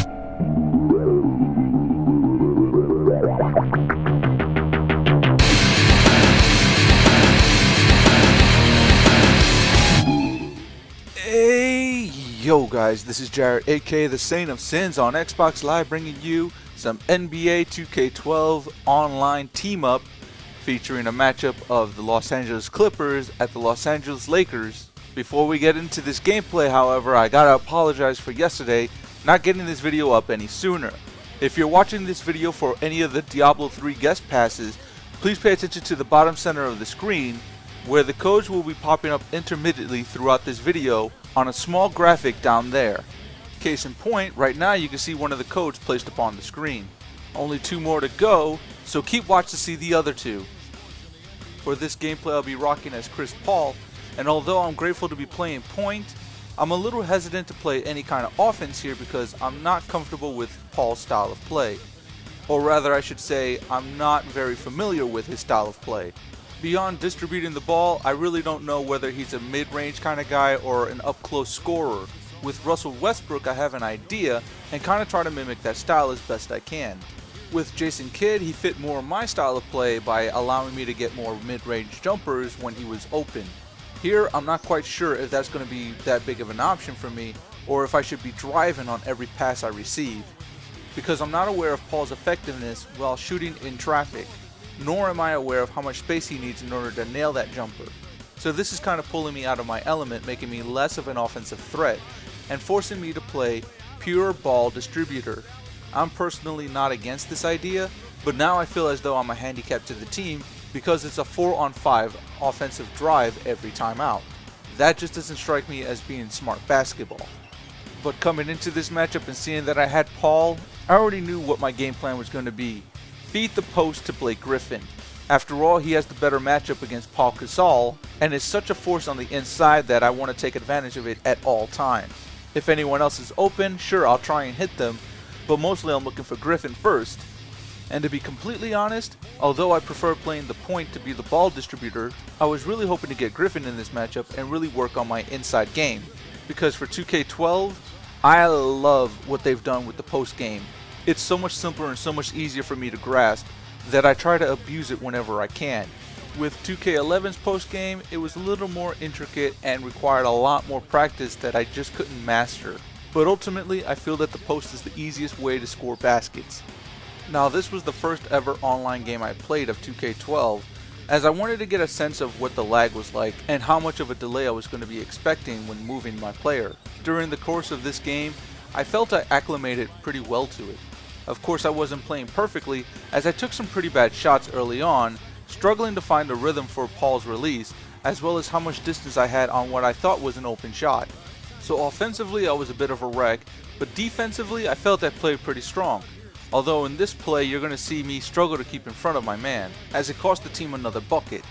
Hey, yo guys, this is Jared, aka the Saint of Sins on Xbox Live, bringing you some NBA 2K12 online team-up featuring a matchup of the Los Angeles Clippers at the Los Angeles Lakers. Before we get into this gameplay, however, I gotta apologize for yesterday not getting this video up any sooner. If you're watching this video for any of the Diablo 3 guest passes, please pay attention to the bottom center of the screen, where the codes will be popping up intermittently throughout this video on a small graphic down there. Case in point, right now you can see one of the codes placed upon the screen. Only 2 more to go, so keep watch to see the other 2. For this gameplay I'll be rocking as Chris Paul, and although I'm grateful to be playing point, I'm a little hesitant to play any kind of offense here because I'm not comfortable with Paul's style of play. Or rather I should say, I'm not very familiar with his style of play. Beyond distributing the ball, I really don't know whether he's a mid-range kind of guy or an up-close scorer. With Russell Westbrook I have an idea and kind of try to mimic that style as best I can. With Jason Kidd, he fit more my style of play by allowing me to get more mid-range jumpers when he was open. Here I'm not quite sure if that's going to be that big of an option for me or if I should be driving on every pass I receive, because I'm not aware of Paul's effectiveness while shooting in traffic, nor am I aware of how much space he needs in order to nail that jumper. So this is kind of pulling me out of my element, making me less of an offensive threat, and forcing me to play pure ball distributor. I'm personally not against this idea, but now I feel as though I'm a handicap to the team because it's a 4-on-5 offensive drive every time out. That just doesn't strike me as being smart basketball. But coming into this matchup and seeing that I had Paul, I already knew what my game plan was going to be. Feed the post to Blake Griffin. After all, he has the better matchup against Paul Gasol and is such a force on the inside that I want to take advantage of it at all times. If anyone else is open, sure, I'll try and hit them, but mostly I'm looking for Griffin first. And to be completely honest, although I prefer playing the point to be the ball distributor, I was really hoping to get Griffin in this matchup and really work on my inside game. Because for 2K12, I love what they've done with the post game. It's so much simpler and so much easier for me to grasp that I try to abuse it whenever I can. With 2K11's post game, it was a little more intricate and required a lot more practice that I just couldn't master. But ultimately, I feel that the post is the easiest way to score baskets. Now this was the first ever online game I played of 2K12, as I wanted to get a sense of what the lag was like and how much of a delay I was going to be expecting when moving my player. During the course of this game, I felt I acclimated pretty well to it. Of course I wasn't playing perfectly, as I took some pretty bad shots early on, struggling to find a rhythm for Paul's release, as well as how much distance I had on what I thought was an open shot. So offensively I was a bit of a wreck, but defensively I felt I played pretty strong. Although in this play you're going to see me struggle to keep in front of my man, as it cost the team another bucket.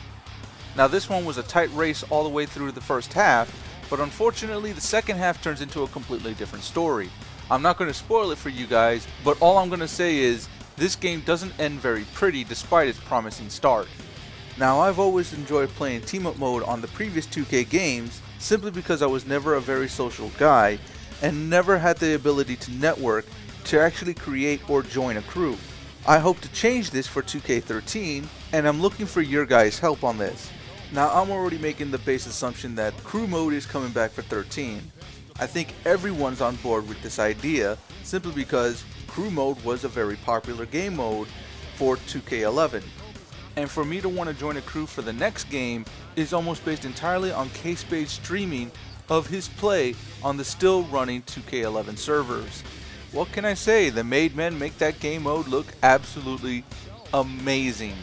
Now this one was a tight race all the way through the first half, but unfortunately the second half turns into a completely different story. I'm not going to spoil it for you guys, but all I'm going to say is this game doesn't end very pretty despite its promising start. Now I've always enjoyed playing team up mode on the previous 2K games simply because I was never a very social guy and never had the ability to network to actually create or join a crew. I hope to change this for 2K13 and I'm looking for your guys' help on this. Now I'm already making the base assumption that crew mode is coming back for 13. I think everyone's on board with this idea simply because crew mode was a very popular game mode for 2K11. And for me to want to join a crew for the next game is almost based entirely on K-Spade's streaming of his play on the still running 2K11 servers. What can I say, the made men make that game mode look absolutely amazing.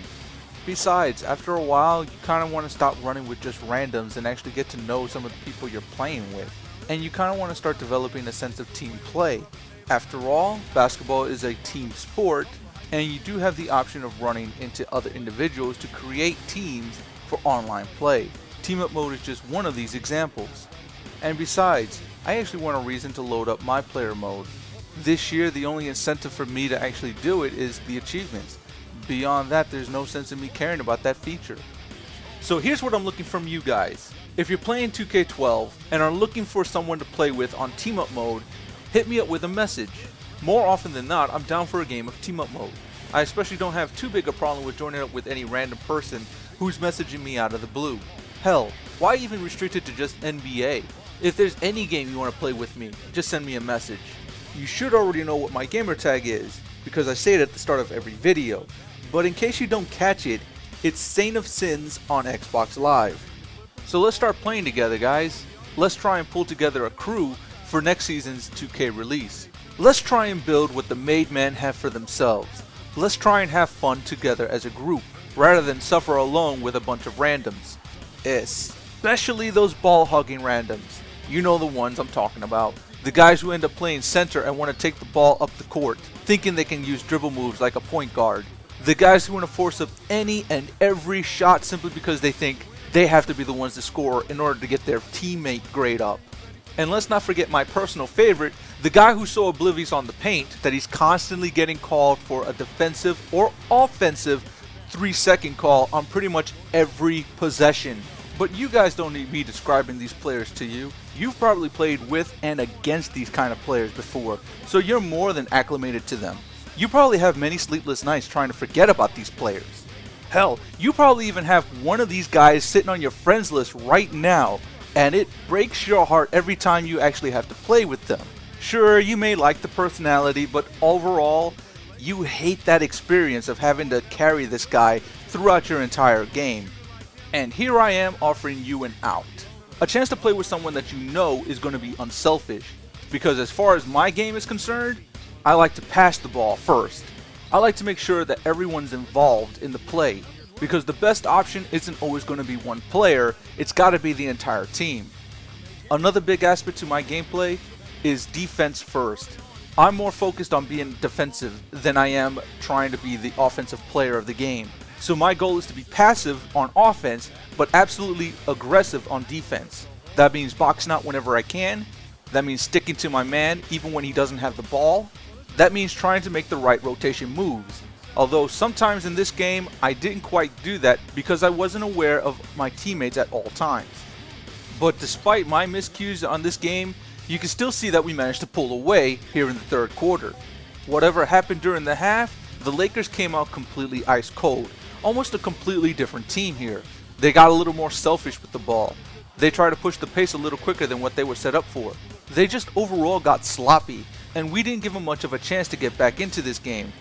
Besides, after a while you kind of want to stop running with just randoms and actually get to know some of the people you're playing with. And you kind of want to start developing a sense of team play. After all, basketball is a team sport, and you do have the option of running into other individuals to create teams for online play. Team up mode is just one of these examples. And besides, I actually want a reason to load up my player mode. This year the only incentive for me to actually do it is the achievements. Beyond that, there's no sense in me caring about that feature. So here's what I'm looking from you guys. If you're playing 2K12 and are looking for someone to play with on team up mode, hit me up with a message. More often than not, I'm down for a game of team-up mode. I especially don't have too big a problem with joining up with any random person who's messaging me out of the blue. Hell, why even restrict it to just NBA? If there's any game you want to play with me, just send me a message. You should already know what my gamertag is, because I say it at the start of every video. But in case you don't catch it, it's SAINTofSINS on Xbox Live. So let's start playing together, guys. Let's try and pull together a crew for next season's 2K release. Let's try and build what the made men have for themselves. Let's try and have fun together as a group, rather than suffer alone with a bunch of randoms. Especially those ball-hugging randoms. You know the ones I'm talking about. The guys who end up playing center and want to take the ball up the court, thinking they can use dribble moves like a point guard. The guys who want to force up any and every shot simply because they think they have to be the ones to score in order to get their teammate grade up. And let's not forget my personal favorite, the guy who's so oblivious on the paint that he's constantly getting called for a defensive or offensive 3-second call on pretty much every possession. But you guys don't need me describing these players to you. You've probably played with and against these kind of players before, so you're more than acclimated to them. You probably have many sleepless nights trying to forget about these players. Hell, you probably even have one of these guys sitting on your friends list right now, and it breaks your heart every time you actually have to play with them. Sure, you may like the personality, but overall, you hate that experience of having to carry this guy throughout your entire game. And here I am offering you an out. A chance to play with someone that you know is going to be unselfish. Because as far as my game is concerned, I like to pass the ball first. I like to make sure that everyone's involved in the play. Because the best option isn't always going to be one player, it's got to be the entire team. Another big aspect to my gameplay is defense first. I'm more focused on being defensive than I am trying to be the offensive player of the game. So my goal is to be passive on offense, but absolutely aggressive on defense. That means boxing out whenever I can. That means sticking to my man even when he doesn't have the ball. That means trying to make the right rotation moves. Although sometimes in this game, I didn't quite do that because I wasn't aware of my teammates at all times. But despite my miscues on this game, you can still see that we managed to pull away here in the third quarter. Whatever happened during the half, the Lakers came out completely ice cold. Almost a completely different team here. They got a little more selfish with the ball. They tried to push the pace a little quicker than what they were set up for. They just overall got sloppy, and we didn't give them much of a chance to get back into this game.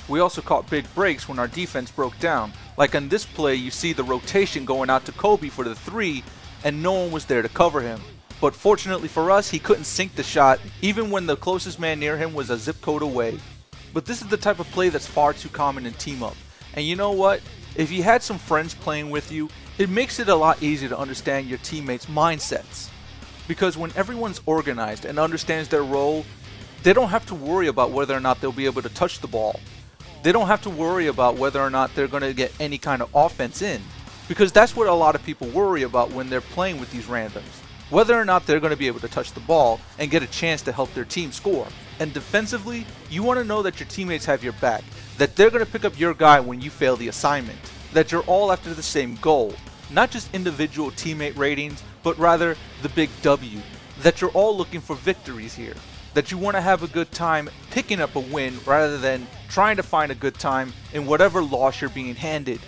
We also caught big breaks when our defense broke down. Like on this play, you see the rotation going out to Kobe for the 3, and no one was there to cover him. But fortunately for us, he couldn't sink the shot, even when the closest man near him was a zip code away. But this is the type of play that's far too common in team-up. And you know what? If you had some friends playing with you, it makes it a lot easier to understand your teammates' mindsets. Because when everyone's organized and understands their role, they don't have to worry about whether or not they'll be able to touch the ball. They don't have to worry about whether or not they're going to get any kind of offense in. Because that's what a lot of people worry about when they're playing with these randoms. Whether or not they're going to be able to touch the ball and get a chance to help their team score. And defensively, you want to know that your teammates have your back. That they're going to pick up your guy when you fail the assignment. That you're all after the same goal. Not just individual teammate ratings, but rather the big W. That you're all looking for victories here. That you want to have a good time picking up a win rather than trying to find a good time in whatever loss you're being handed.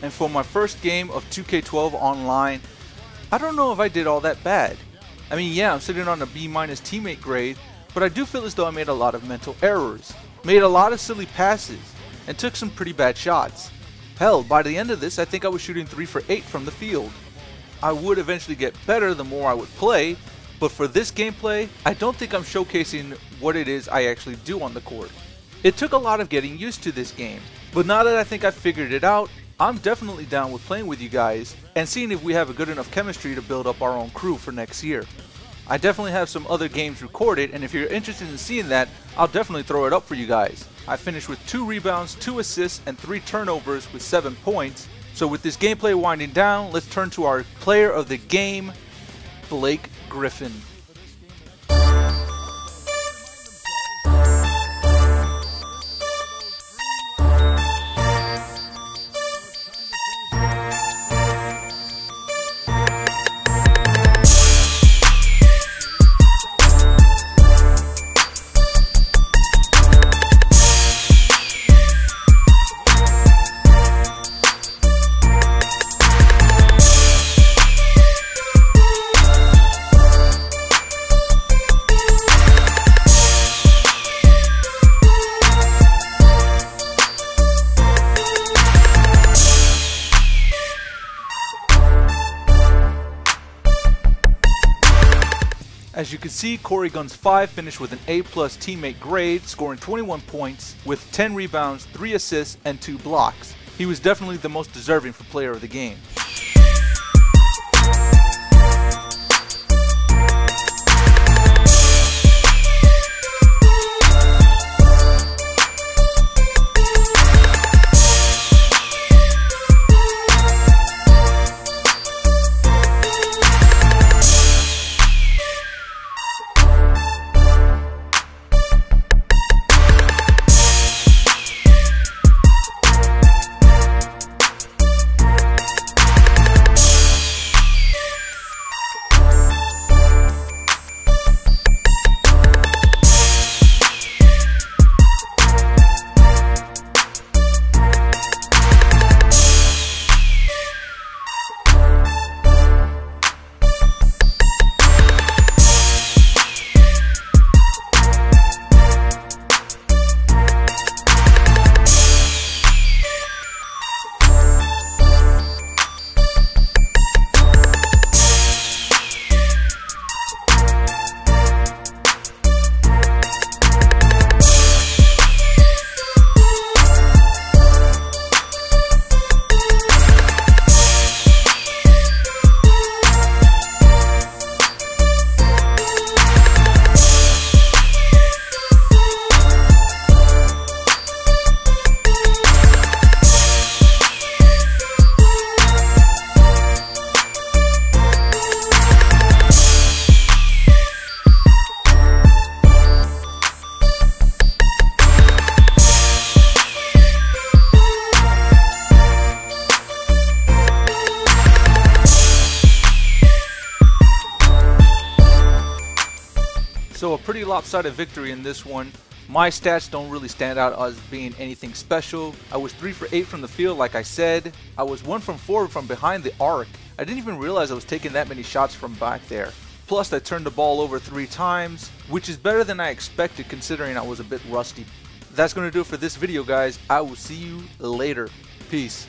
And for my first game of 2K12 online, I don't know if I did all that bad. I mean, yeah, I'm sitting on a B- teammate grade, but I do feel as though I made a lot of mental errors, made a lot of silly passes, and took some pretty bad shots. Hell, by the end of this, I think I was shooting 3 for 8 from the field. I would eventually get better the more I would play, but for this gameplay, I don't think I'm showcasing what it is I actually do on the court. It took a lot of getting used to this game, but now that I think I've figured it out, I'm definitely down with playing with you guys and seeing if we have a good enough chemistry to build up our own crew for next year. I definitely have some other games recorded, and if you're interested in seeing that, I'll definitely throw it up for you guys. I finished with 2 rebounds, 2 assists, and 3 turnovers with 7 points. So with this gameplay winding down, let's turn to our player of the game, Blake Griffin. As you can see, Corey Guns 5 finished with an A+ teammate grade, scoring 21 points with 10 rebounds, 3 assists, and 2 blocks. He was definitely the most deserving for player of the game. So a pretty lopsided victory in this one. My stats don't really stand out as being anything special. I was 3 for 8 from the field like I said. I was 1 from 4 from behind the arc. I didn't even realize I was taking that many shots from back there. Plus I turned the ball over 3 times, which is better than I expected considering I was a bit rusty. That's going to do it for this video, guys. I will see you later. Peace.